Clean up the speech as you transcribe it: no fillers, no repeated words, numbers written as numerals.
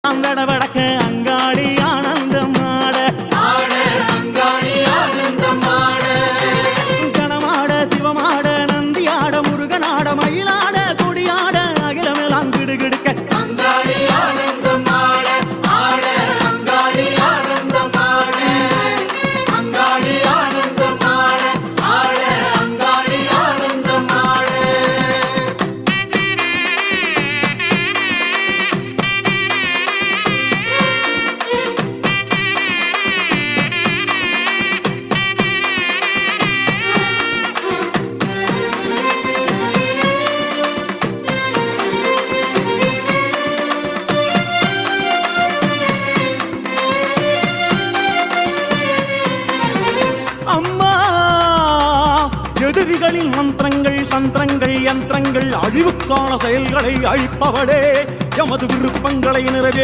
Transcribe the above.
வடக்க அங்காடி ஆனந்தம் கணமாட சிவமாட நந்தியாட முருகனாட மயிலாட கொடியாட அகிலமெல்லாம் கிடுகிடுக்க எதிரிகளின் மந்திரங்கள் தந்திரங்கள் யந்திரங்கள் அழிவுக்கான செயல்களை அழிப்பவளே எமது விருப்பங்களை நிறைவேற்ற